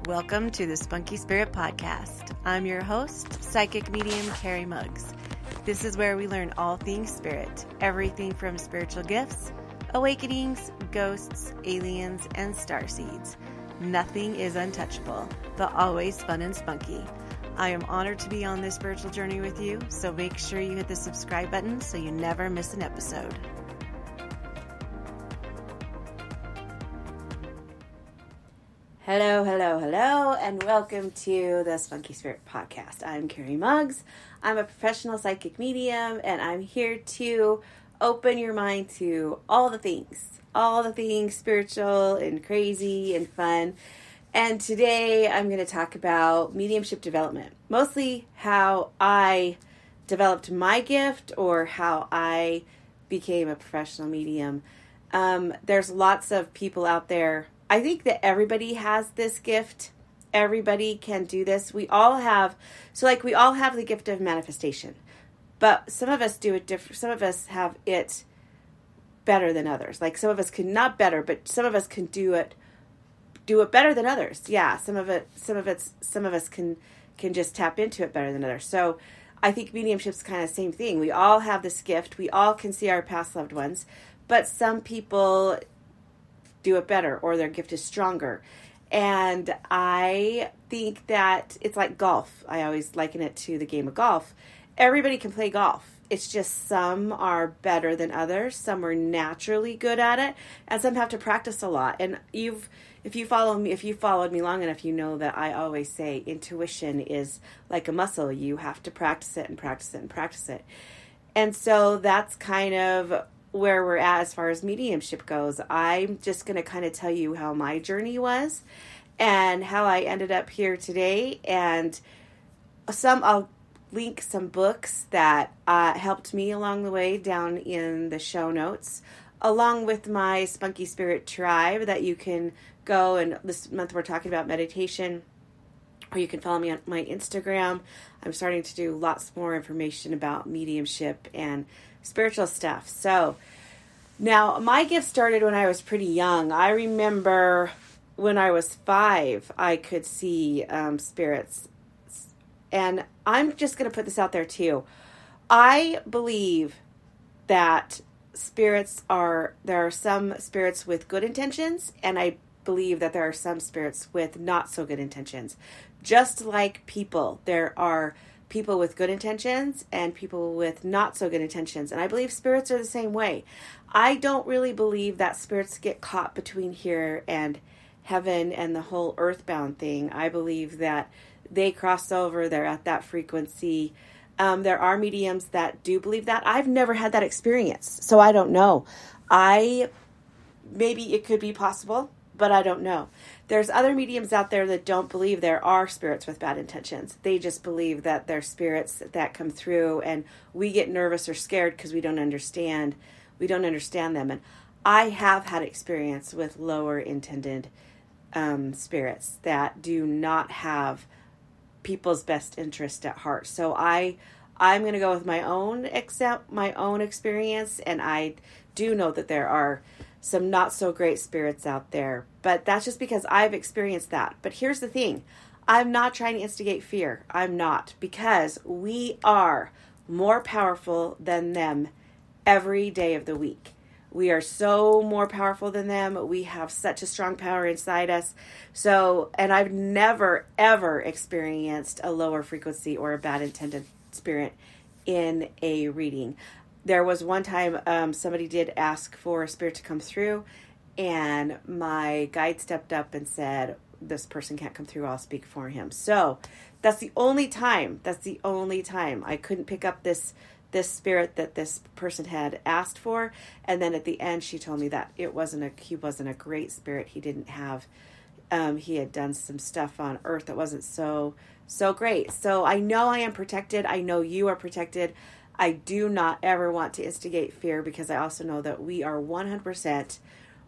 Welcome to the Spunky Spirit Podcast. I'm your host, Psychic Medium Carrie Muggs. This is where we learn all things spirit, everything from spiritual gifts, awakenings, ghosts, aliens, and starseeds. Nothing is untouchable, but always fun and spunky. I am honored to be on this spiritual journey with you, so make sure you hit the subscribe button so you never miss an episode. Hello, and welcome to the Spunky Spirit Podcast. I'm Carrie Muggs. I'm a professional psychic medium, and I'm here to open your mind to all the things spiritual and crazy and fun. And today I'm going to talk about mediumship development, mostly how I developed my gift or how I became a professional medium. There's lots of people out there. I think that everybody has this gift. Everybody can do this. We all have the gift of manifestation, but some of us do it different. Some of us have it better than others. Like some of us can not better, but some of us can do it better than others. Yeah. Some of us can just tap into it better than others. So I think mediumship's kind of the same thing. We all have this gift. We all can see our past loved ones, but some people do it better or their gift is stronger. And I think that it's like golf. I always liken it to the game of golf. Everybody can play golf. It's just some are better than others. Some are naturally good at it, and some have to practice a lot. And if you followed me long enough, you know that I always say intuition is like a muscle. You have to practice it and practice it and practice it. And so that's kind of where we're at as far as mediumship goes. I'm just going to kind of tell you how my journey was and how I ended up here today. And I'll link some books that helped me along the way down in the show notes, along with my Spunky Spirit Tribe that you can go. And this month we're talking about meditation, or you can follow me on my Instagram. I'm starting to do lots more information about mediumship and spiritual stuff. So now my gift started when I was pretty young. I remember when I was 5, I could see spirits. And I'm just going to put this out there too. I believe that there are some spirits with good intentions, and I believe that there are some spirits with not so good intentions. Just like people, there are people with good intentions and people with not so good intentions. And I believe spirits are the same way. I don't really believe that spirits get caught between here and heaven and the whole earthbound thing. I believe that they cross over. They're at that frequency. There are mediums that do believe that. I've never had that experience, so I don't know. Maybe it could be possible, but I don't know. There's other mediums out there that don't believe there are spirits with bad intentions. They just believe that they're spirits that come through, and we get nervous or scared because we don't understand them. And I have had experience with lower intended spirits that do not have people's best interest at heart. So I'm going to go with my own experience, and I do know that there are some not so great spirits out there, but that's just because I've experienced that. But here's the thing. I'm not trying to instigate fear. I'm not, because we are more powerful than them every day of the week. We are so more powerful than them. We have such a strong power inside us. So, and I've never, ever experienced a lower frequency or a bad intended spirit in a reading. There was one time somebody did ask for a spirit to come through, and my guide stepped up and said, this person can't come through, I'll speak for him. So that's the only time I couldn't pick up this spirit that this person had asked for. And then at the end, she told me that he wasn't a great spirit. He didn't have, he had done some stuff on earth that wasn't so great. So I know I am protected. I know you are protected. I do not ever want to instigate fear, because I also know that we are 100%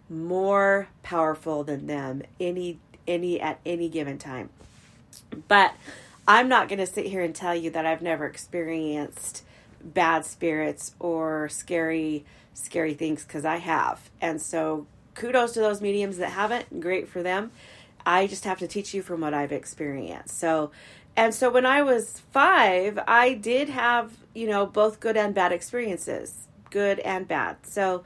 more powerful than them at any given time. But I'm not going to sit here and tell you that I've never experienced bad spirits or scary things, because I have. And so kudos to those mediums that haven't. Great for them. I just have to teach you from what I've experienced. So when I was 5, I did have, both good and bad experiences, good and bad. So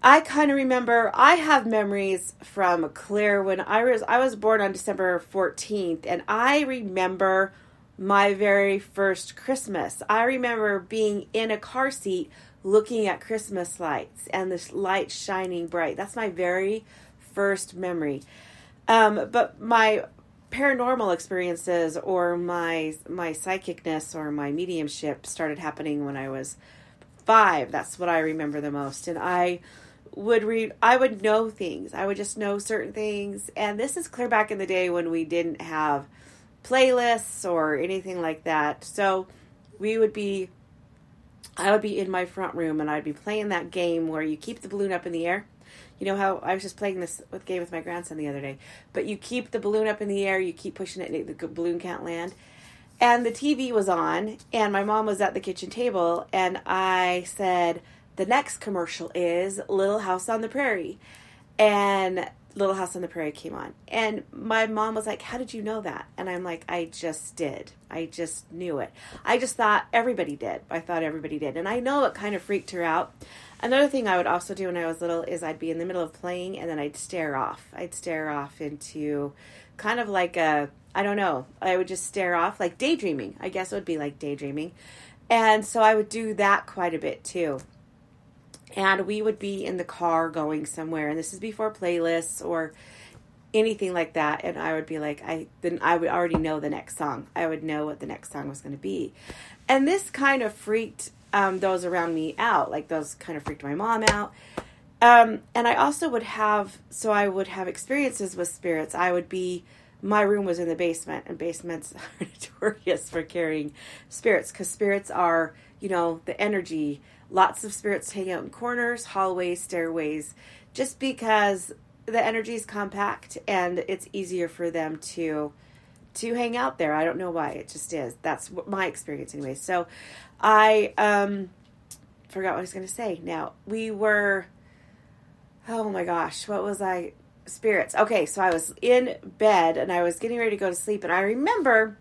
I kind of remember, I have memories from clear when I was born on December 14th, and I remember my very first Christmas. I remember being in a car seat looking at Christmas lights and the lights shining bright. That's my very first memory. But my paranormal experiences or my psychicness or my mediumship started happening when I was 5. That's what I remember the most. And I would know things. I would just know certain things. And this is clear back in the day when we didn't have playlists or anything like that. So I would be in my front room and I'd be playing that game where you keep the balloon up in the air. You know how I was just playing this game with my grandson the other day, but you keep the balloon up in the air, you keep pushing it, and the balloon can't land. And the TV was on, and my mom was at the kitchen table, and I said, the next commercial is Little House on the Prairie. And Little House on the Prairie came on. And my mom was like, how did you know that? And I'm like, I just did. I just knew it. I just thought everybody did. I thought everybody did. And I know it kind of freaked her out. Another thing I would also do when I was little is I'd be in the middle of playing and then I'd stare off. I'd stare off into kind of like I would just stare off, like daydreaming. I guess it would be like daydreaming. And so I would do that quite a bit too. And we would be in the car going somewhere, and this is before playlists or anything like that. And I would be like, I would already know the next song. I would know what the next song was going to be. And this kind of freaked those around me out. Like those kind of freaked my mom out. And I also would have experiences with spirits. My room was in the basement, and basements are notorious for carrying spirits because spirits are, the energy. Lots of spirits hang out in corners, hallways, stairways, just because the energy is compact and it's easier for them to hang out there. I don't know why. It just is. That's my experience anyway. So I forgot what I was going to say. Now, oh my gosh, what was I? Spirits. Okay, so I was in bed and I was getting ready to go to sleep, and I remember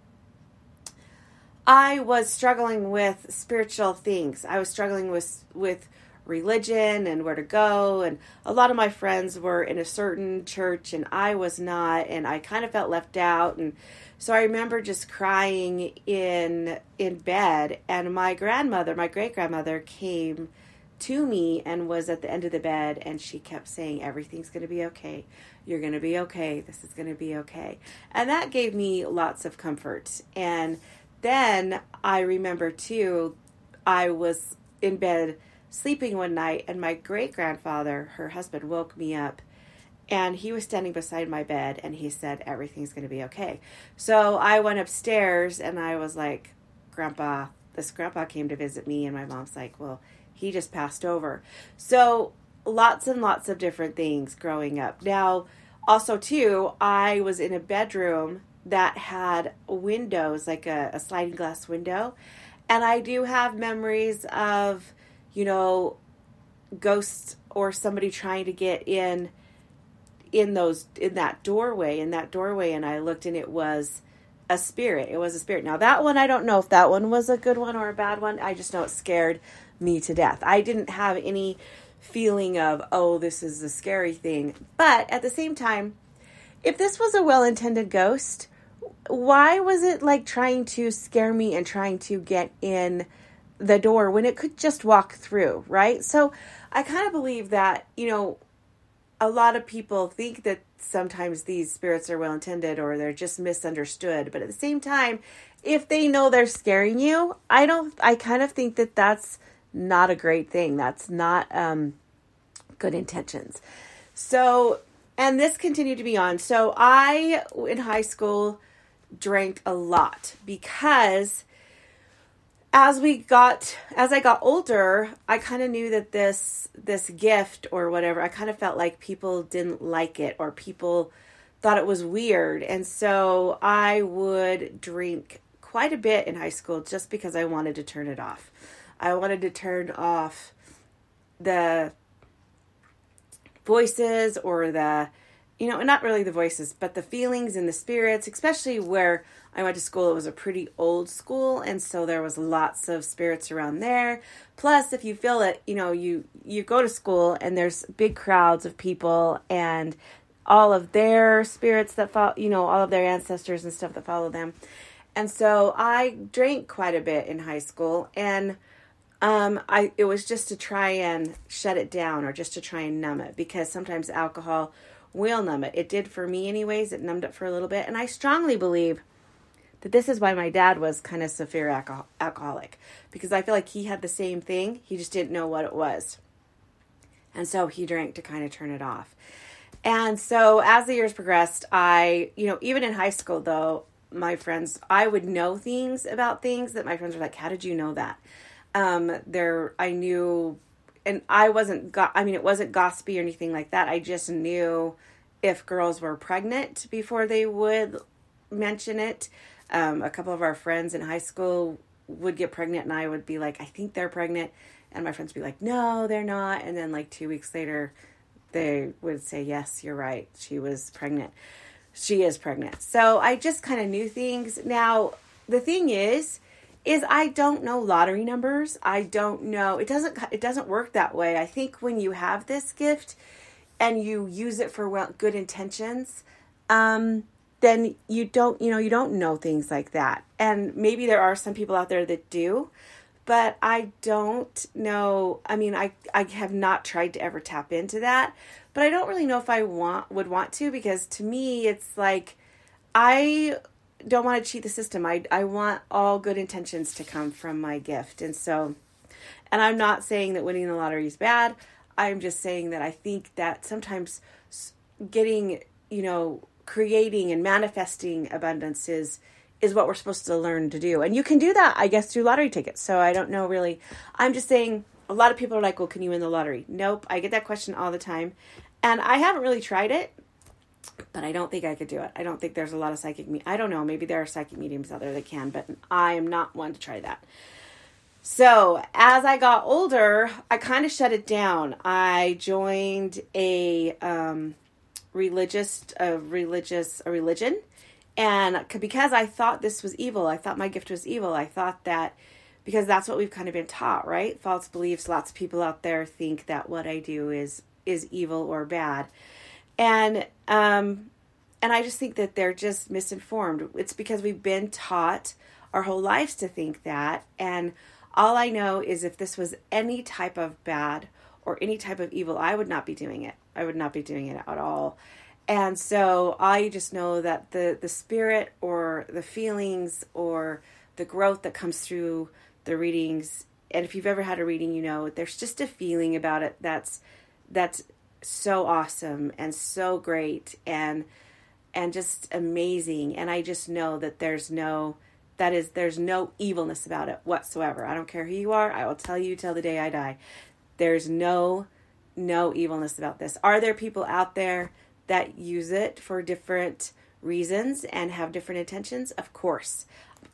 I was struggling with spiritual things. I was struggling with religion and where to go. And a lot of my friends were in a certain church and I was not. And I kind of felt left out. And so I remember just crying in bed. And my great-grandmother came to me and was at the end of the bed. And she kept saying, everything's going to be okay. You're going to be okay. This is going to be okay. And that gave me lots of comfort. And then I remember too, I was in bed sleeping one night and my great-grandfather, her husband, woke me up and he was standing beside my bed and he said, everything's going to be okay. So I went upstairs and I was like, this grandpa came to visit me, and my mom's like, well, he just passed over. So lots and lots of different things growing up. Now, also too, I was in a bedroom that had windows, like a sliding glass window. And I do have memories of, ghosts or somebody trying to get in that doorway. And I looked and it was a spirit. It was a spirit. Now that one, I don't know if that one was a good one or a bad one. I just know it scared me to death. I didn't have any feeling of, oh, this is a scary thing. But at the same time, if this was a well-intended ghost, why was it like trying to scare me and trying to get in the door when it could just walk through, right? So I kind of believe that, a lot of people think that sometimes these spirits are well-intended or they're just misunderstood. But at the same time, if they know they're scaring you, I kind of think that that's not a great thing. That's not good intentions. So, and this continued to be on. So I, in high school, drank a lot because as I got older, I kind of knew that this gift or whatever, I kind of felt like people didn't like it or people thought it was weird. And so I would drink quite a bit in high school just because I wanted to turn it off. I wanted to turn off the voices or the and not really the voices, but the feelings and the spirits, especially where I went to school. It was a pretty old school, and so there was lots of spirits around there. Plus, if you feel it, you go to school and there's big crowds of people and all of their spirits that follow, all of their ancestors and stuff that follow them. And so I drank quite a bit in high school, and it was just to try and shut it down, or just to try and numb it, because sometimes alcohol will numb it. It did for me anyways. It numbed it for a little bit. And I strongly believe that this is why my dad was kind of severe alcoholic, because I feel like he had the same thing. He just didn't know what it was. And so he drank to kind of turn it off. And so as the years progressed, even in high school though, my friends, I would know things about things that my friends were like, how did you know that? I knew, and it wasn't gossipy or anything like that. I just knew if girls were pregnant before they would mention it. A couple of our friends in high school would get pregnant, and I would be like, I think they're pregnant. And my friends would be like, no, they're not. And then 2 weeks later, they would say, yes, you're right. She was pregnant. She is pregnant. So I just kind of knew things. Now, the thing is I don't know lottery numbers. I don't know. It doesn't work that way. I think when you have this gift and you use it for good intentions, then you don't know things like that. And maybe there are some people out there that do, but I don't know. I mean, I have not tried to ever tap into that, but I don't really know if I would want to, because to me, it's like, I don't want to cheat the system. I want all good intentions to come from my gift. And I'm not saying that winning the lottery is bad. I'm just saying that I think that sometimes getting, creating and manifesting abundance is what we're supposed to learn to do. And you can do that, I guess, through lottery tickets. So I don't know really. I'm just saying, a lot of people are like, well, can you win the lottery? Nope. I get that question all the time. And I haven't really tried it, but I don't think I could do it. I don't think there's a lot of I don't know. Maybe there are psychic mediums out there that can, but I am not one to try that. So as I got older, I kind of shut it down. I joined a religion. And because I thought this was evil, I thought my gift was evil. I thought that, because that's what we've kind of been taught, right? False beliefs. Lots of people out there think that what I do is evil or bad. And I just think that they're just misinformed. It's because we've been taught our whole lives to think that. And all I know is if this was any type of bad or any type of evil, I would not be doing it. I would not be doing it at all. And so I just know that the spirit or the feelings or the growth that comes through the readings, and if you've ever had a reading, there's just a feeling about it that's so awesome and so great and just amazing. And I just know that there's no evilness about it whatsoever. I don't care who you are. I will tell you till the day I die. There's no evilness about this. Are there people out there that use it for different reasons and have different intentions? Of course.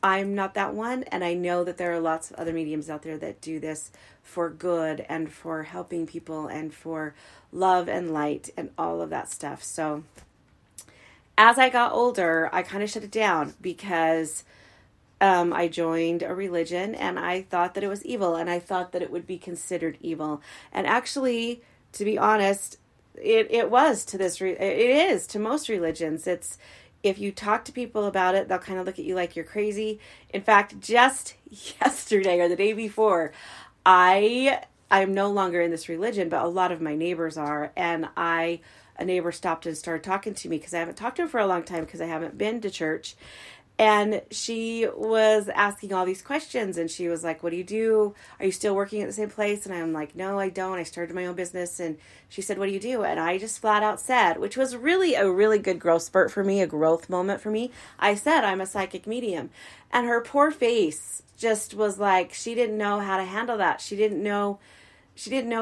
I'm not that one, and I know that there are lots of other mediums out there that do this for good and for helping people and for love and light and all of that stuff. So as I got older, I kind of shut it down because I joined a religion and I thought that it was evil, and I thought that it would be considered evil. And actually, to be honest, it was to this. It is to most religions. It's, if you talk to people about it, they'll kind of look at you like you're crazy. In fact, just yesterday or the day before, I'm no longer in this religion, but a lot of my neighbors are. And a neighbor stopped and started talking to me because I haven't talked to her for a long time because I haven't been to church. And she was asking all these questions, and she was like, what do you do? Are you still working at the same place? And I'm like, no, I don't. I started my own business. And she said, what do you do? And I just flat out said, which was really a really good growth spurt for me, a growth moment for me. I said, I'm a psychic medium. And her poor face just was like, she didn't know how to handle that. She didn't know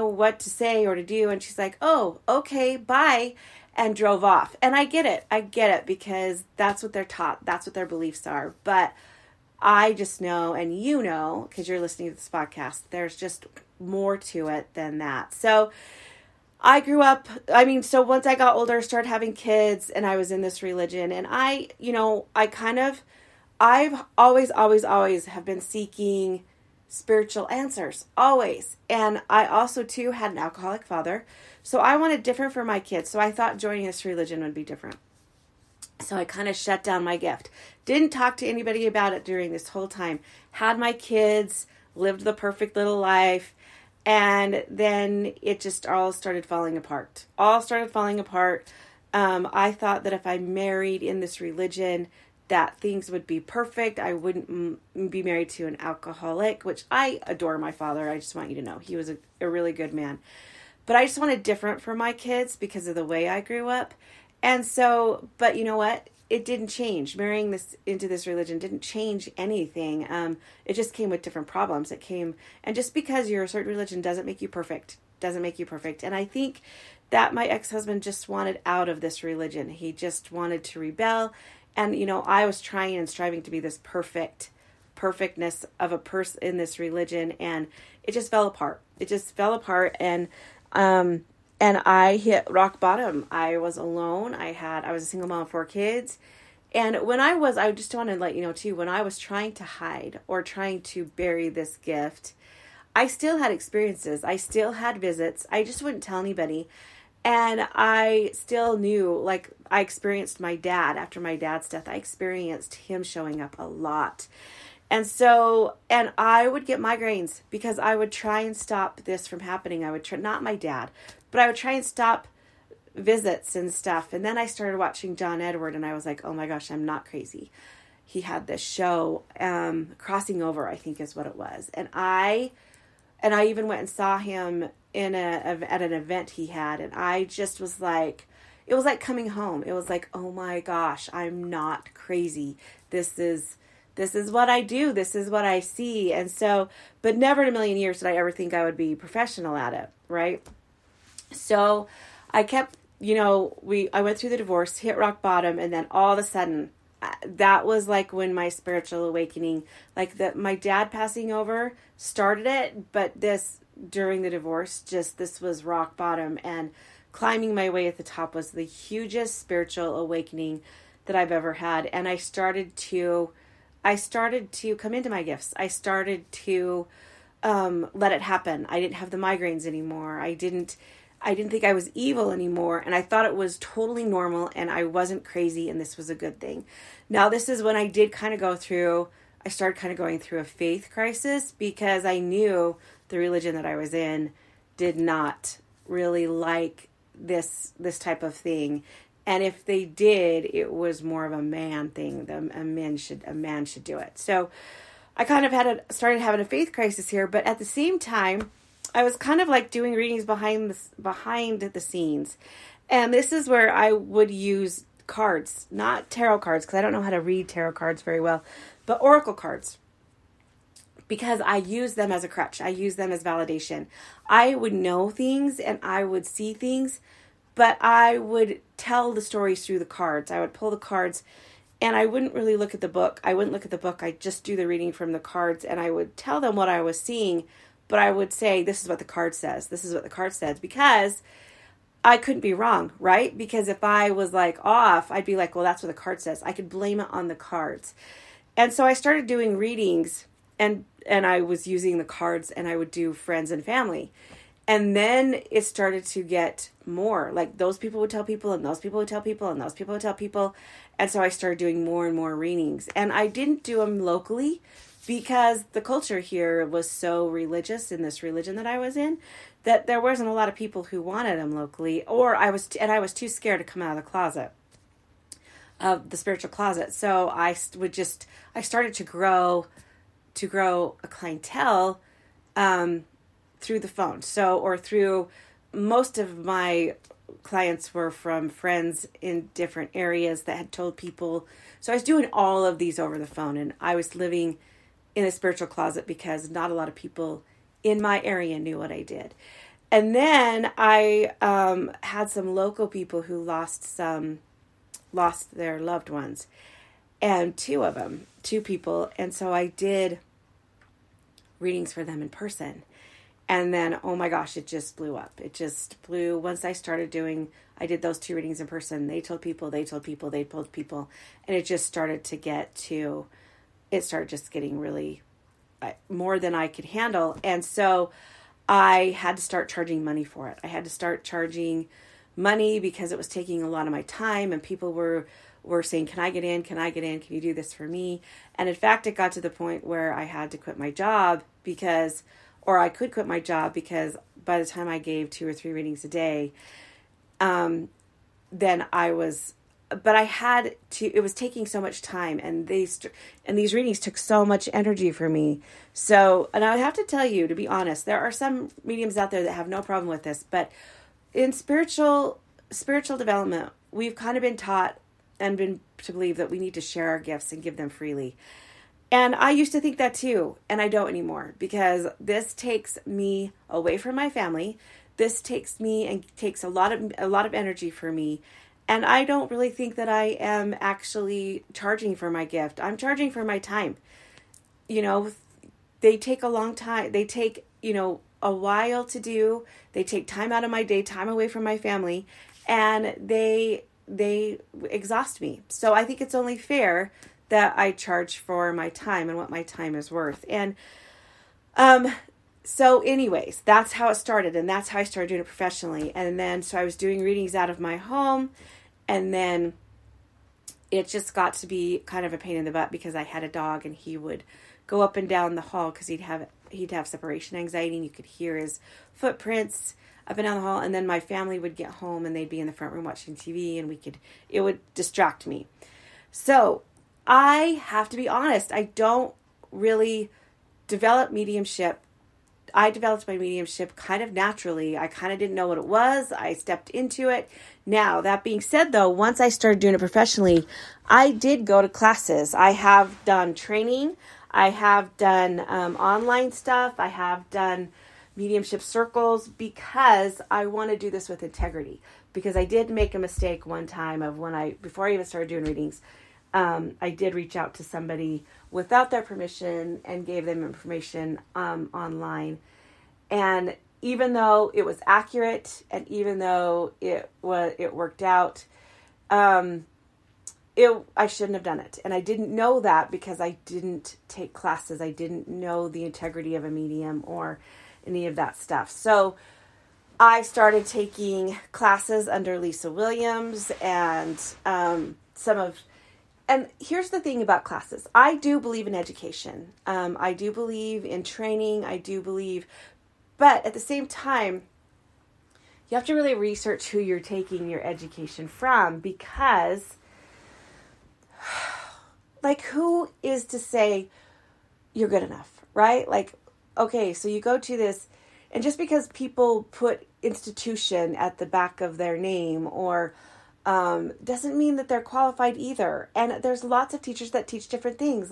what to say or to do. And she's like, oh, okay, bye. And drove off. And I get it because that's what they're taught. That's what their beliefs are. But I just know, and because you're listening to this podcast, there's just more to it than that. So I grew up, so once I got older, started having kids, and I was in this religion, and I've always have been seeking spiritual answers, always. And I also, too, had an alcoholic father, so I wanted different for my kids, so I thought joining this religion would be different. So I kind of shut down my gift. Didn't talk to anybody about it during this whole time. Had my kids, lived the perfect little life, and then it just all started falling apart. I thought that if I married in this religion, that things would be perfect. I wouldn't be married to an alcoholic, which I adore my father. I just want you to know he was a really good man. But I just wanted different for my kids because of the way I grew up. And so, but you know what? It didn't change. Marrying into this religion didn't change anything. It just came with different problems. And just because you're a certain religion doesn't make you perfect. And I think that my ex-husband just wanted out of this religion. He just wanted to rebel. And, I was trying and striving to be this perfectness of a person in this religion. And it just fell apart. And I hit rock bottom. I was alone. I was a single mom of 4 kids. And I just want to let you know too, when I was trying to hide or trying to bury this gift, I still had experiences. I still had visits. I just wouldn't tell anybody. And I still knew, like, I experienced my dad after my dad's death. I experienced him showing up a lot. And I would get migraines because I would try and stop this from happening. I would try, not my dad, but I would try and stop visits and stuff. And then I started watching John Edward and I was like, oh my gosh, I'm not crazy. He had this show, Crossing Over, I think is what it was. And I even went and saw him at an event he had. And I just was like, it was like coming home. It was like, oh my gosh, I'm not crazy. This is what I do. This is what I see. And so, but never in a million years did I ever think I would be professional at it. Right. So I kept, I went through the divorce, hit rock bottom. And then all of a sudden that was like when my spiritual awakening, my dad passing over started it. But during the divorce, this was rock bottom, and climbing my way at the top was the hugest spiritual awakening that I've ever had. And I started to come into my gifts. I started to let it happen. I didn't have the migraines anymore. I didn't think I was evil anymore. And I thought it was totally normal and I wasn't crazy and this was a good thing. Now, this is when I started kind of going through a faith crisis because I knew the religion that I was in did not really like this type of thing. And if they did, it was more of a man thing. A man should do it. So I kind of started having a faith crisis here, but at the same time, I was kind of like doing readings behind the scenes. And this is where I would use cards, not tarot cards, because I don't know how to read tarot cards very well, but oracle cards. Because I use them as a crutch. I use them as validation. I would know things and I would see things, but I would tell the stories through the cards. I would pull the cards and I wouldn't really look at the book. I'd just do the reading from the cards and I would tell them what I was seeing, but I would say, this is what the card says. This is what the card says, because I couldn't be wrong, right? Because if I was like off, I'd be like, well, that's what the card says. I could blame it on the cards. And so I started doing readings and I was using the cards and I would do friends and family. And then it started to get more. Like those people would tell people and those people would tell people and those people would tell people. And so I started doing more and more readings. And I didn't do them locally because the culture here was so religious in this religion that I was in that there wasn't a lot of people who wanted them locally. Or I was too scared to come out of the closet, of the spiritual closet. So I started to grow a clientele through the phone. Or most of my clients were from friends in different areas that had told people. So I was doing all of these over the phone, and I was living in a spiritual closet because not a lot of people in my area knew what I did. And then I had some local people who lost their loved ones, and two people. And so I did readings for them in person. And then, oh my gosh, it just blew up. It just blew. Once I did those 2 readings in person. They told people. And it just started just getting really more than I could handle. And so I had to start charging money for it. I had to start charging money because it was taking a lot of my time, and people were saying, can I get in? Can you do this for me? And in fact, it got to the point where I had to quit my job I could quit my job because by the time I gave 2 or 3 readings a day, then but I had to, it was taking so much time, and these readings took so much energy for me. So, and I have to tell you, to be honest, there are some mediums out there that have no problem with this, but in spiritual development, we've kind of been taught and been to believe that we need to share our gifts and give them freely. And I used to think that too, and I don't anymore, because this takes me away from my family. This takes a lot of energy for me. And I don't really think that I am actually charging for my gift. I'm charging for my time. They take a long time. They take, a while to do. They take time out of my day, time away from my family, and they exhaust me. So I think it's only fair that I charge for my time and what my time is worth. And so anyways, that's how it started, and that's how I started doing it professionally. And then so I was doing readings out of my home, and then it just got to be kind of a pain in the butt because I had a dog, and he would go up and down the hall because he'd have separation anxiety, and you could hear his footprints up and down the hall. And then my family would get home, and they'd be in the front room watching TV, and it would distract me. So I have to be honest, I don't really develop mediumship. I developed my mediumship kind of naturally. I kind of didn't know what it was. I stepped into it. Now, that being said, though, once I started doing it professionally, I did go to classes. I have done training. I have done online stuff. I have done mediumship circles because I want to do this with integrity. Because I did make a mistake one time before I even started doing readings, I did reach out to somebody without their permission and gave them information online. And even though it was accurate, and even though it worked out, I shouldn't have done it. And I didn't know that because I didn't take classes. I didn't know the integrity of a medium or any of that stuff. So I started taking classes under Lisa Williams and and here's the thing about classes. I do believe in education. I do believe in training. But at the same time, you have to really research who you're taking your education from, because who is to say you're good enough, right? Okay, so you go to this, and just because people put institution at the back of their name or doesn't mean that they're qualified either. And there's lots of teachers that teach different things.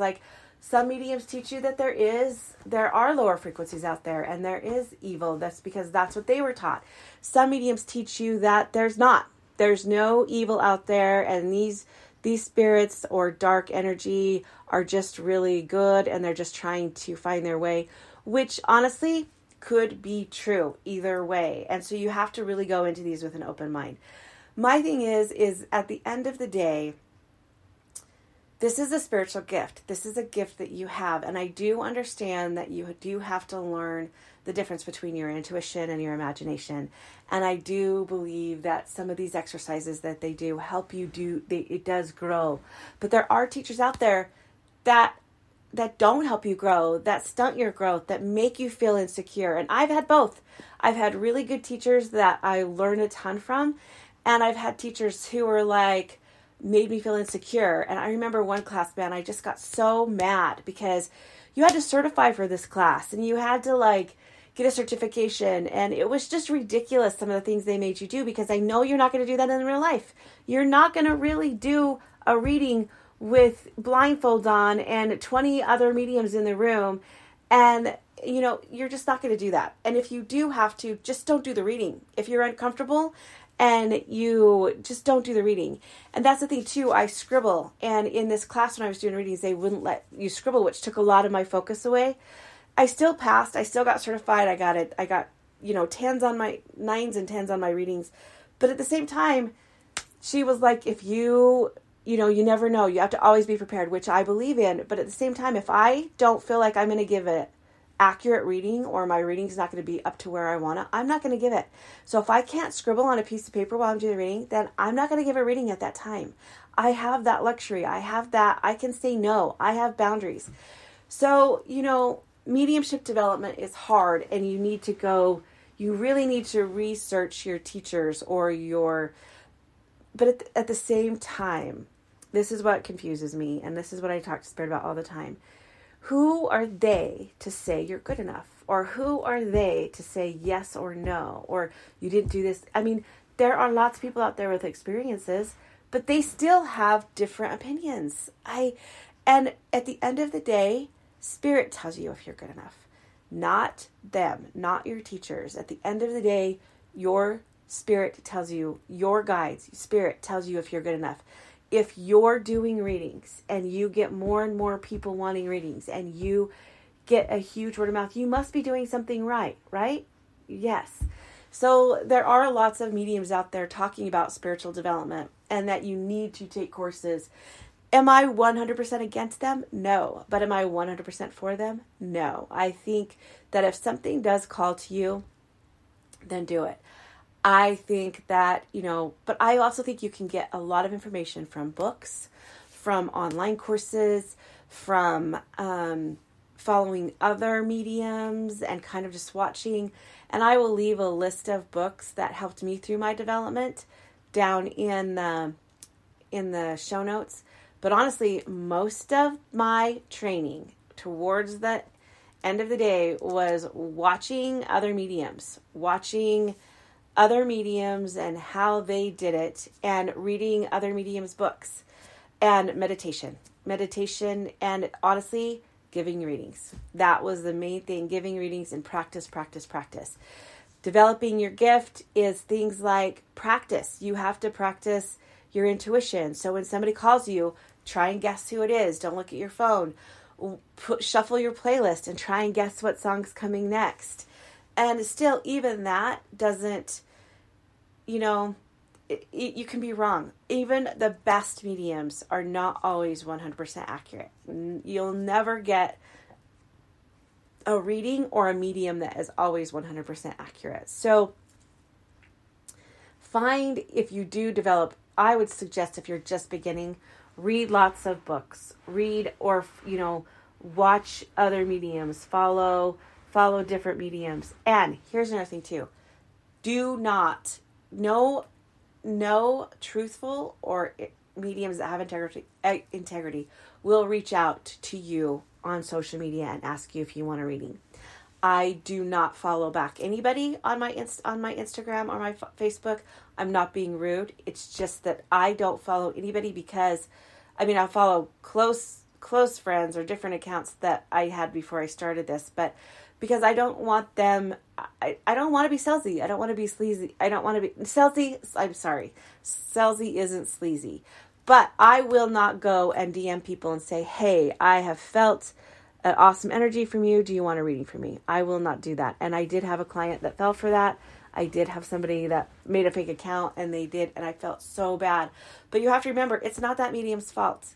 Some mediums teach you that there are lower frequencies out there and there is evil. That's because that's what they were taught. Some mediums teach you that there's not. There's no evil out there, and these spirits or dark energy are just really good, and they're just trying to find their way, which honestly could be true either way. And so you have to really go into these with an open mind. My thing is at the end of the day, this is a spiritual gift. This is a gift that you have. And I do understand that you do have to learn the difference between your intuition and your imagination. And I do believe that some of these exercises that they do help you it does grow. But there are teachers out there that don't help you grow, that stunt your growth, that make you feel insecure. And I've had both. I've had really good teachers that I learned a ton from. And I've had teachers who were made me feel insecure. And I remember one class, man, I just got so mad because you had to certify for this class and you had to get a certification. And it was just ridiculous, some of the things they made you do, because I know you're not going to do that in real life. You're not going to really do a reading with blindfolds on and 20 other mediums in the room. And, you're just not going to do that. And if you do have to, just don't do the reading. If you're uncomfortable, and you just don't do the reading. And that's the thing too, I scribble. And in this class when I was doing readings, they wouldn't let you scribble, which took a lot of my focus away. I still passed. I still got certified. I got it. I got, 10s on my 9s and 10s on my readings. But at the same time, she was like, if you never know, you have to always be prepared, which I believe in. But at the same time, if I don't feel like I'm going to give it accurate reading, or my reading's not going to be up to where I want it, I'm not going to give it. So if I can't scribble on a piece of paper while I'm doing the reading, then I'm not going to give a reading at that time. I have that luxury. I have that. I can say no. I have boundaries. So, mediumship development is hard, and you really need to research your teachers but at the same time, this is what confuses me, and this is what I talk to Spirit about all the time. Who are they to say you're good enough? Or who are they to say yes or no? Or you didn't do this. I mean, there are lots of people out there with experiences, but they still have different opinions. And at the end of the day, Spirit tells you if you're good enough. Not them, not your teachers. At the end of the day, your Spirit tells you, your guides, Spirit tells you if you're good enough. If you're doing readings and you get more and more people wanting readings and you get a huge word of mouth, you must be doing something right? Yes. So there are lots of mediums out there talking about spiritual development and that you need to take courses. Am I 100% against them? No. But am I 100% for them? No. I think that if something does call to you, then do it. I think that, but I also think you can get a lot of information from books, from online courses, from following other mediums and kind of just watching. And I will leave a list of books that helped me through my development down in the show notes. But honestly, most of my training towards the end of the day was watching other mediums and how they did it, and reading other mediums' books, and meditation, and honestly, giving readings. That was the main thing, giving readings and practice. Developing your gift is things like practice. You have to practice your intuition. So when somebody calls you, try and guess who it is. Don't look at your phone. Shuffle your playlist and try and guess what song's coming next. And still, even that doesn't, you can be wrong. Even the best mediums are not always 100% accurate. You'll never get a reading or a medium that is always 100% accurate. So if you do develop, I would suggest if you're just beginning, read lots of books. Read or, watch other mediums. Follow different mediums. And here's another thing too. Do not, no truthful or mediums that have integrity will reach out to you on social media and ask you if you want a reading. I do not follow back anybody on my Instagram or my Facebook. I'm not being rude. It's just that I don't follow anybody because, I follow close friends or different accounts that I had before I started this, but because I don't want them, I don't want to be salesy. I don't want to be sleazy. I don't want to be salesy. I'm sorry. Salesy isn't sleazy. But I will not go and DM people and say, hey, I have felt an awesome energy from you. Do you want a reading from me? I will not do that. And I did have a client that fell for that. I did have somebody that made a fake account and they did, and I felt so bad. But you have to remember, it's not that medium's fault.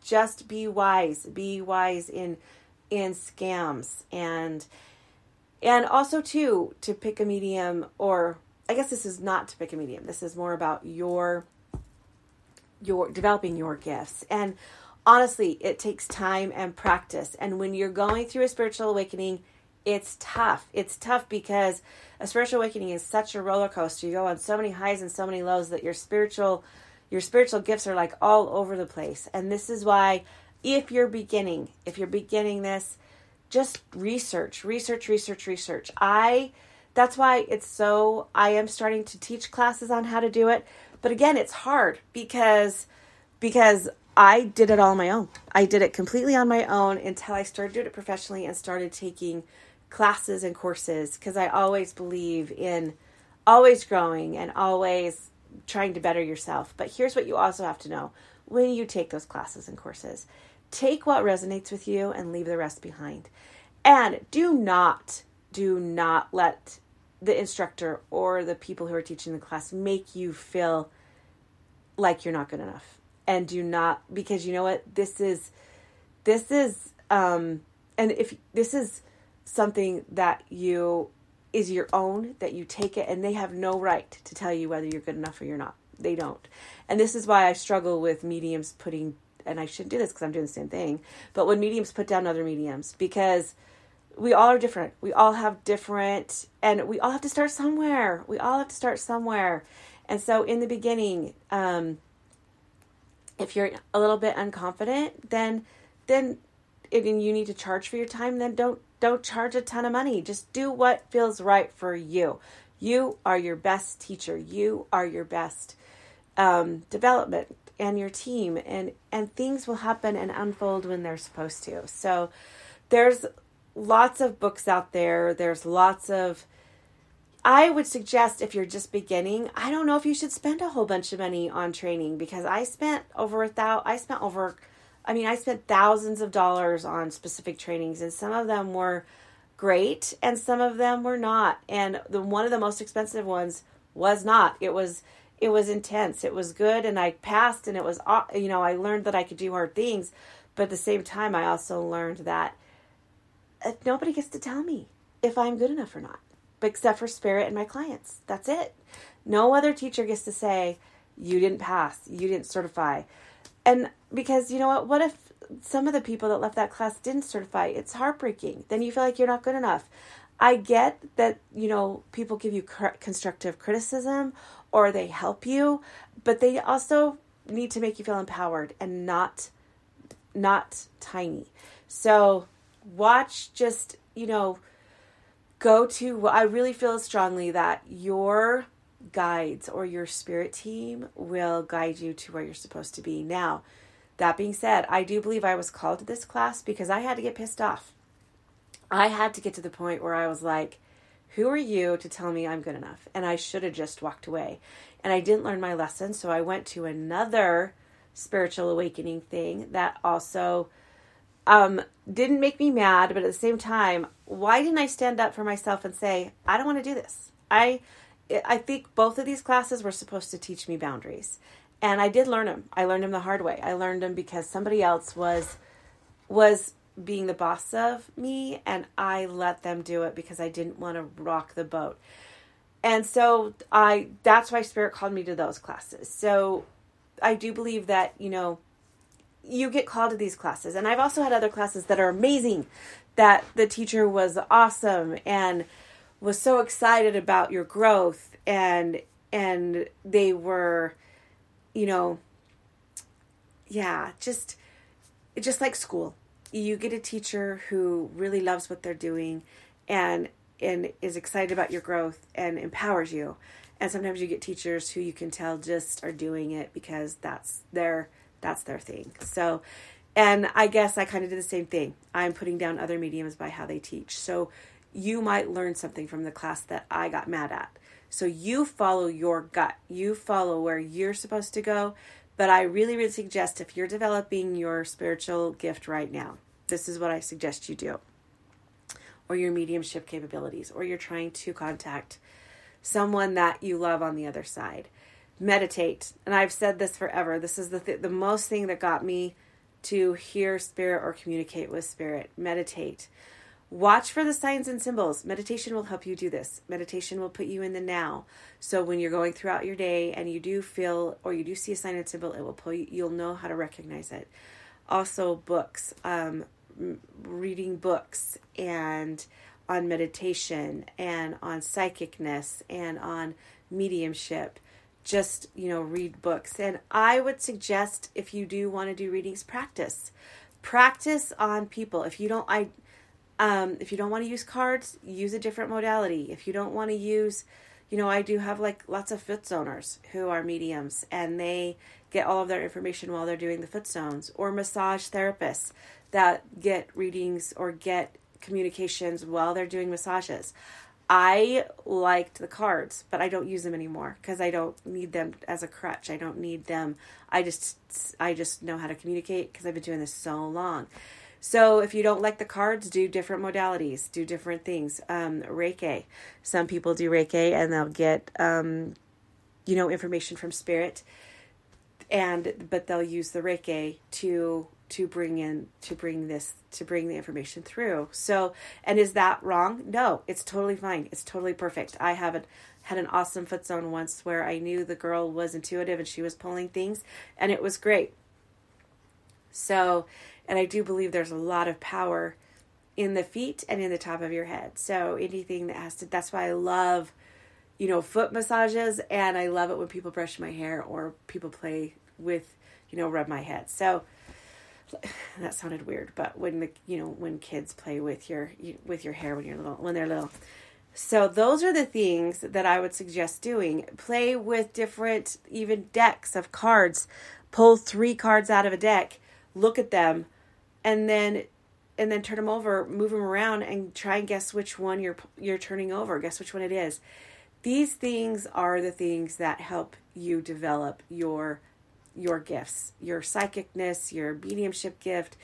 Just be wise. Be wise in scams. And also too, to pick a medium, or I guess this is not to pick a medium. This is more about your developing your gifts. And honestly, it takes time and practice. And when you're going through a spiritual awakening, it's tough. It's tough because a spiritual awakening is such a roller coaster. You go on so many highs and so many lows that your spiritual gifts are like all over the place. And this is why if you're beginning this, just research. That's why I am starting to teach classes on how to do it. But again, it's hard because I did it all on my own. I did it completely on my own until I started doing it professionally and started taking classes and courses, because I always believe in always growing and always trying to better yourself. But here's what you also have to know. When you take those classes and courses, take what resonates with you and leave the rest behind. And do not let the instructor or the people who are teaching the class make you feel like you're not good enough. And do not, because you know what, this is, and if this is something that is your own, that you take it, and they have no right to tell you whether you're good enough or you're not. They don't. And this is why I struggle with mediums putting, and I shouldn't do this because I'm doing the same thing, but when mediums put down other mediums, because we all are different. We all have different, and we all have to start somewhere. And so in the beginning, if you're a little bit unconfident, then and you need to charge for your time, then don't charge a ton of money. Just do what feels right for you. You are your best teacher. You are your best development, and your team, and things will happen and unfold when they're supposed to. So there's lots of books out there. I would suggest, if you're just beginning, I don't know if you should spend a whole bunch of money on training, because I spent thousands of dollars on specific trainings, and some of them were great and some of them were not. And one of the most expensive ones was not. It was intense. It was good, and I passed, and it was, I learned that I could do hard things, but at the same time, I also learned that nobody gets to tell me if I'm good enough or not, except for Spirit and my clients. That's it. No other teacher gets to say, you didn't pass, you didn't certify. And because, you know what if some of the people that left that class didn't certify? It's heartbreaking. Then you feel like you're not good enough. I get that, people give you constructive criticism or they help you, but they also need to make you feel empowered and not tiny. So watch, just, I really feel strongly that your guides or your spirit team will guide you to where you're supposed to be. Now, that being said, I do believe I was called to this class because I had to get pissed off. I had to get to the point where I was like, who are you to tell me I'm good enough? And I should have just walked away. And I didn't learn my lesson, so I went to another spiritual awakening thing that also didn't make me mad, but at the same time, why didn't I stand up for myself and say, I don't want to do this? I think both of these classes were supposed to teach me boundaries. And I did learn them. I learned them the hard way. I learned them because somebody else was being the boss of me, and I let them do it because I didn't want to rock the boat. And so that's why Spirit called me to those classes. So I do believe that, you get called to these classes. And I've also had other classes that are amazing, that the teacher was awesome and was so excited about your growth, and they were, just like school. You get a teacher who really loves what they're doing and is excited about your growth and empowers you. And sometimes you get teachers who you can tell just are doing it because that's their thing. So, and I guess I kind of did the same thing. I'm putting down other mediums by how they teach. So you might learn something from the class that I got mad at. So you follow your gut. You follow where you're supposed to go. But I really, really suggest, if you're developing your spiritual gift right now, this is what I suggest you do. Or your mediumship capabilities, or you're trying to contact someone that you love on the other side. Meditate. And I've said this forever. This is the most thing that got me to hear Spirit or communicate with Spirit. Meditate. Watch for the signs and symbols. Meditation will help you do this. Meditation will put you in the now. So when you're going throughout your day and you do feel, or you do see a sign and symbol, it will pull you, you'll know how to recognize it. Also books, reading books and on meditation and on psychicness and on mediumship. Just, read books. And I would suggest, if you do want to do readings, practice on people. If you don't want to use cards, use a different modality. If you don't want to use, I do have lots of foot zoners who are mediums, and they get all of their information while they're doing the foot zones, or massage therapists that get readings or get communications while they're doing massages. I liked the cards, but I don't use them anymore because I don't need them as a crutch. I don't need them. I just know how to communicate because I've been doing this so long. So if you don't like the cards, do different modalities, do different things. Reiki. Some people do Reiki and they'll get, information from spirit, but they'll use the Reiki to bring the information through. So, and is that wrong? No, it's totally fine. It's totally perfect. I had an awesome foot zone once where I knew the girl was intuitive and she was pulling things, and it was great. So, and I do believe there's a lot of power in the feet and in the top of your head. So anything that's why I love, foot massages, and I love it when people brush my hair or people play with, rub my head. So that sounded weird, but when kids play with your hair when they're little. So those are the things that I would suggest doing. Play with different, even decks of cards. Pull 3 cards out of a deck, look at them, and then turn them over, move them around, and try and guess which one you're turning over. Guess which one it is. These things are the things that help you develop your gifts, your psychicness, your mediumship gift,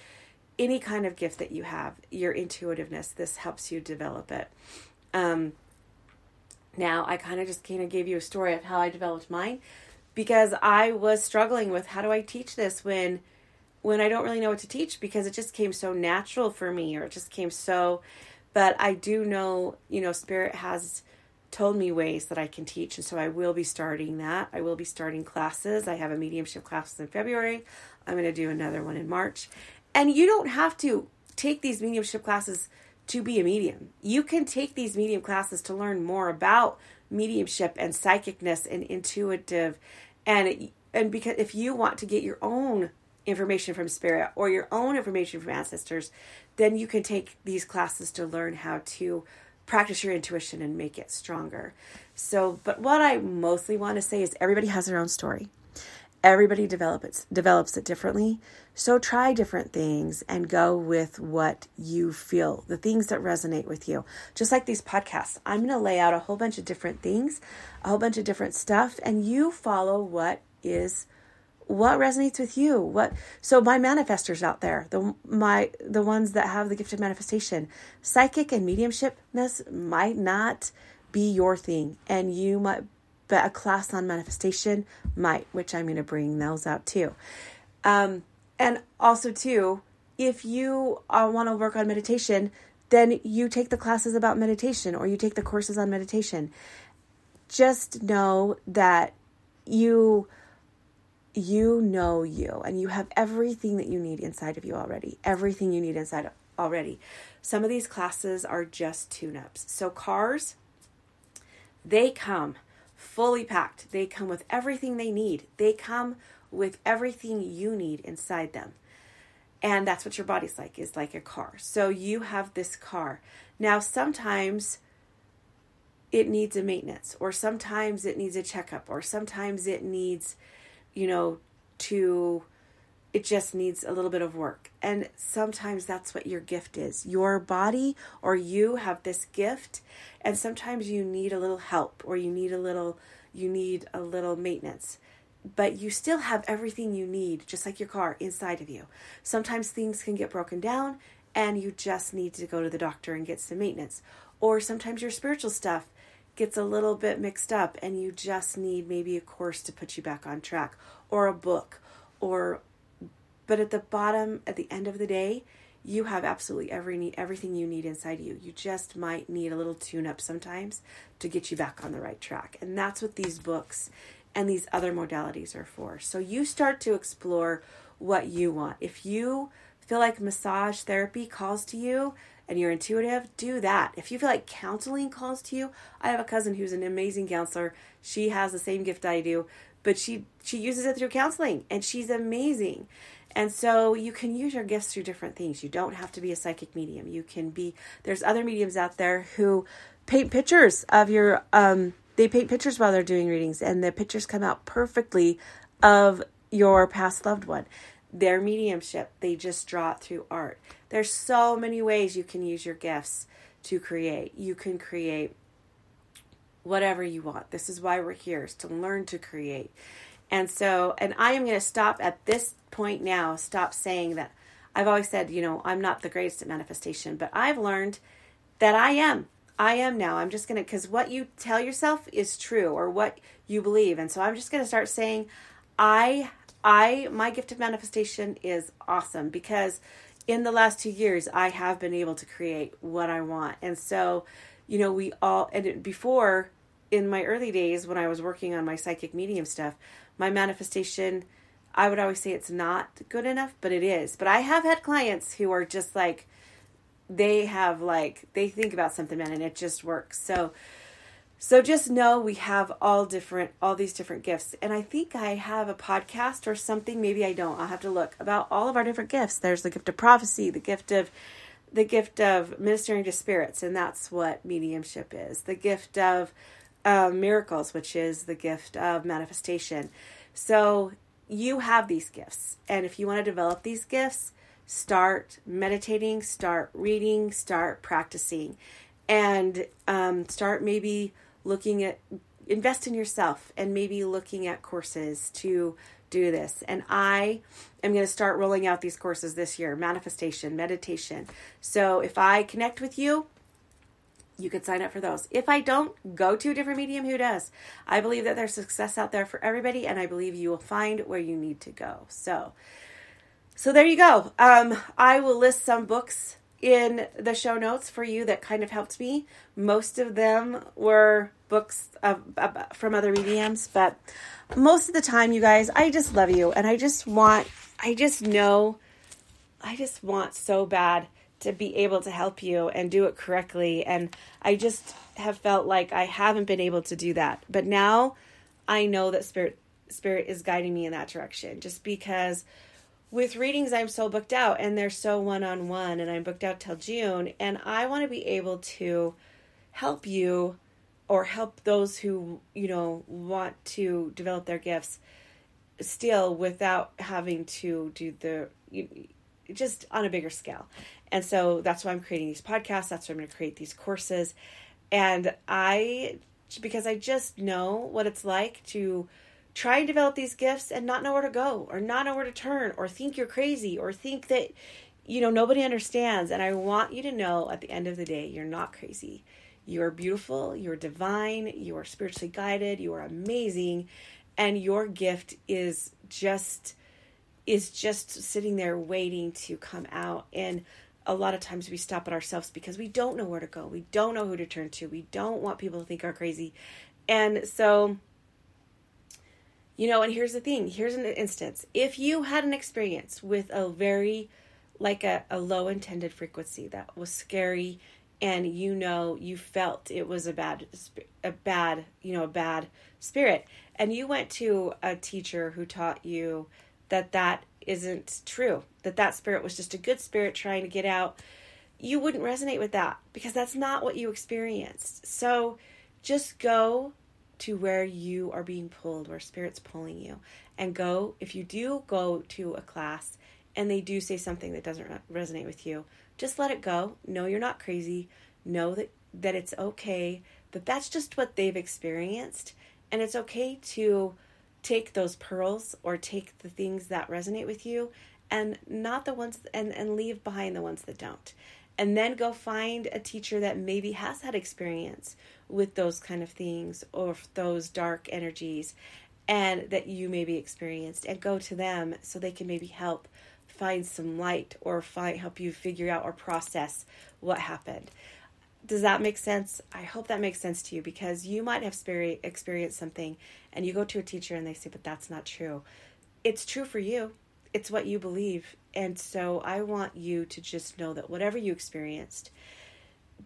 any kind of gift that you have, your intuitiveness. This helps you develop it. Now I kind of gave you a story of how I developed mine, because I was struggling with how do I teach this when I don't really know what to teach, because it just came so natural for me, or it just came so, but I do know, Spirit has told me ways that I can teach. And so I will be starting that. I will be starting classes. I have a mediumship class in February. I'm going to do another one in March. And you don't have to take these mediumship classes to be a medium. You can take these medium classes to learn more about mediumship and psychicness and intuitive. And because if you want to get your own information from Spirit or your own information from ancestors, then you can take these classes to learn how to practice your intuition and make it stronger. So, but what I mostly want to say is everybody has their own story. Everybody develops it differently. So try different things and go with what you feel, the things that resonate with you. Just like these podcasts, I'm going to lay out a whole bunch of different things, a whole bunch of different stuff, and you follow what resonates with you. So my manifestors out there, the ones that have the gift of manifestation, psychic and mediumshipness might not be your thing, and you might, but a class on manifestation might, which I'm going to bring those out too. And also too, if you want to work on meditation, then you take the classes about meditation, or you take the courses on meditation. Just know that you know you, and you have everything that you need inside of you already. Everything you need inside already. Some of these classes are just tune-ups. So cars, they come fully packed. They come with everything they need. They come with everything you need inside them. And that's what your body's like, is like a car. So you have this car. Now, sometimes it needs a maintenance, or sometimes it needs a checkup, or sometimes it needs, it just needs a little bit of work. And sometimes that's what your gift is. Your body, or you have this gift, and sometimes you need a little help, or you need a little maintenance. But you still have everything you need, just like your car, inside of you. Sometimes things can get broken down and you just need to go to the doctor and get some maintenance. Or sometimes your spiritual stuff gets a little bit mixed up and you just need maybe a course to put you back on track, or a book, but at the end of the day, you have absolutely everything you need inside you. You just might need a little tune-up sometimes to get you back on the right track. And that's what these books and these other modalities are for. So you start to explore what you want. If you feel like massage therapy calls to you and you're intuitive, do that. If you feel like counseling calls to you, I have a cousin who's an amazing counselor. She has the same gift I do, but she uses it through counseling, and she's amazing. And so you can use your gifts through different things. You don't have to be a psychic medium. There's other mediums out there who paint pictures of your, they paint pictures while they're doing readings, and the pictures come out perfectly of your past loved one. Their mediumship, they just draw it through art. There's so many ways you can use your gifts to create. You can create whatever you want. This is why we're here, is to learn to create. And I am going to stop at this point now, stop saying that I've always said, I'm not the greatest at manifestation, but I've learned that I am. I am now. I'm just going to, because what you tell yourself is true, or what you believe. And so I'm just going to start saying, my gift of manifestation is awesome, because in the last 2 years, I have been able to create what I want. And so, before, in my early days, when I was working on my psychic medium stuff, my manifestation, I would always say it's not good enough, but it is. But I have had clients who are just like, they think about something, man, and it just works. So just know we have all these different gifts. And I think I have a podcast or something. Maybe I don't. I'll have to look about all of our different gifts. There's the gift of prophecy, the gift of ministering to spirits. And that's what mediumship is. The gift of miracles, which is the gift of manifestation. So you have these gifts. And if you want to develop these gifts, start meditating, start reading, start practicing, and start maybe invest in yourself, and maybe looking at courses to do this. And I am going to start rolling out these courses this year: manifestation, meditation. So if I connect with you, you could sign up for those. If I don't, go to a different medium who does. I believe that there's success out there for everybody, and I believe you will find where you need to go. So there you go. I will list some books in the show notes for you that kind of helped me. Most of them were books from other mediums, but most of the time, you guys, I just love you, and I just want so bad to be able to help you and do it correctly. And I just have felt like I haven't been able to do that. But now I know that Spirit is guiding me in that direction, just because with readings, I'm so booked out, and they're so one-on-one, and I'm booked out till June, and I want to be able to help you, or help those who, want to develop their gifts still, without having to do just on a bigger scale. And so that's why I'm creating these podcasts. That's why I'm going to create these courses. And because I just know what it's like to try and develop these gifts and not know where to go, or not know where to turn, or think you're crazy, or think that, nobody understands. And I want you to know, at the end of the day, you're not crazy. You are beautiful. You're divine. You are spiritually guided. You are amazing. And your gift is just sitting there waiting to come out. And a lot of times we stop at ourselves because we don't know where to go. We don't know who to turn to. We don't want people to think we're crazy. And so, and here's the thing. Here's an instance. If you had an experience with a very, a low intended frequency that was scary, and you felt it was a bad spirit, and you went to a teacher who taught you that isn't true, that spirit was just a good spirit trying to get out, you wouldn't resonate with that, because that's not what you experienced. So just go to where you are being pulled, where Spirit's pulling you. And if you do go to a class and they do say something that doesn't resonate with you, just let it go. Know you're not crazy. Know that it's okay, that that's just what they've experienced. And it's okay to take those pearls, or take the things that resonate with you, and not the ones, and leave behind the ones that don't. And then go find a teacher that maybe has had experience with those kind of things, or those dark energies, and that you maybe experienced, and go to them so they can maybe help find some light, or help you figure out or process what happened. Does that make sense? I hope that makes sense to you, because you might have experienced something, and you go to a teacher and they say, but that's not true. It's true for you. It's what you believe. And so I want you to just know that whatever you experienced,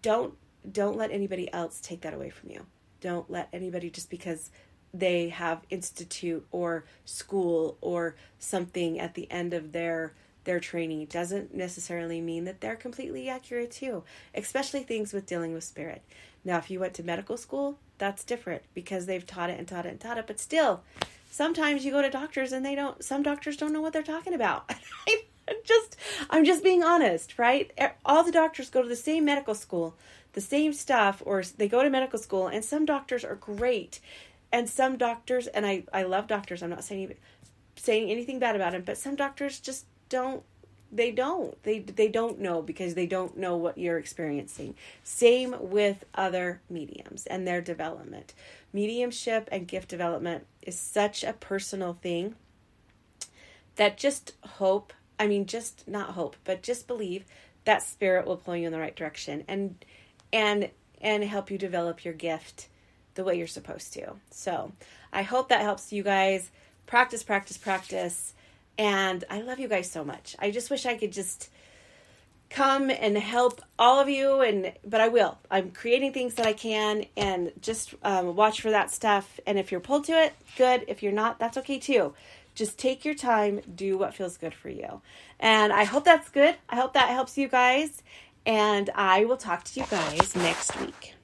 don't let anybody else take that away from you. Don't let anybody, just because they have institute or school or something at the end of their training, doesn't necessarily mean that they're completely accurate too, especially things with dealing with spirit. Now, if you went to medical school, that's different, because they've taught it and taught it and taught it, but still, sometimes you go to doctors and some doctors don't know what they're talking about. I'm just being honest, right? All the doctors go to the same medical school, the same stuff, or they go to medical school, and some doctors are great. And some doctors, and I love doctors, I'm not saying anything bad about them, but some doctors just don't They don't. They don't know because they don't know what you're experiencing. Same with other mediums and their development. Mediumship and gift development is such a personal thing that just not hope, but just believe that spirit will pull you in the right direction and help you develop your gift the way you're supposed to. So I hope that helps you guys. Practice. And I love you guys so much. I just wish I could just come and help all of you, but I will. I'm creating things that I can, and just watch for that stuff. And if you're pulled to it, good. If you're not, that's okay too. Just take your time, do what feels good for you. And I hope that's good. I hope that helps you guys. And I will talk to you guys next week.